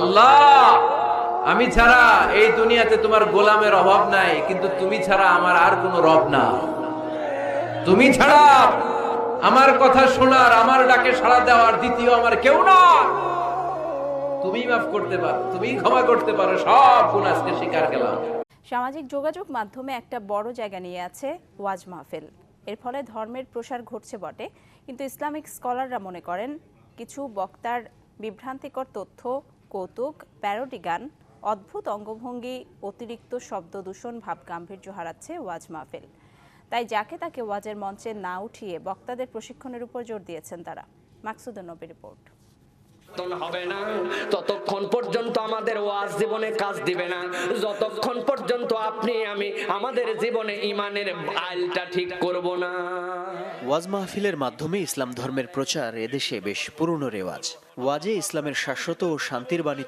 আল্লাহ, আমি ছাড়া এই দুনিয়াতে তোমার গোলামের অভাব নাই, কিন্তু তুমি ছাড়া আমার আর কোনো রব না। তুমি ছাড়া আমার কথা শোনার, আমার ডাকে সাড়া দেওয়ার দ্বিতীয় আমার কেউ না। তুমি মাফ করতে পারো, তুমি ক্ষমা করতে পারো, সব গুনাহ আজকে স্বীকার গেলাম। সামাজিক যোগাযোগ মাধ্যমে একটা বড় জায়গা নিয়ে আছে ওয়াজ মাহফিল। এর ফলে ধর্মের প্রসার ঘটছে বটে, কিন্তু ইসলামিক স্কলাররা মনে করেন কিছু বক্তার বিভ্রান্তিকর তথ্য, কৌতুক, প্যারোডি গান, অদ্ভুত অঙ্গভঙ্গি, অতিরিক্ত শব্দ দূষণ ভাব গাম্ভীর্য হারাচ্ছে ওয়াজ মাহফিল। তাই যাকে তাকে ওয়াজের মঞ্চে না উঠিয়ে বক্তাদের প্রশিক্ষণের উপর জোর দিয়েছেন তারা। মাকসুদুন নবী রিপোর্ট। হবে না ততক্ষণ পর্যন্ত আমাদের ওয়াজ জীবনে কাজ দিবে না, যতক্ষণ পর্যন্ত আপনি আমি আমাদের জীবনে ঈমানের আইলটা ঠিক করব না। ওয়াজ মাহফিলের মাধ্যমে ইসলাম ধর্মের প্রচার এদেশে বেশ পুরনো রেওয়াজ। ওয়াজে ইসলামের শাশ্বত ও শান্তির বাণী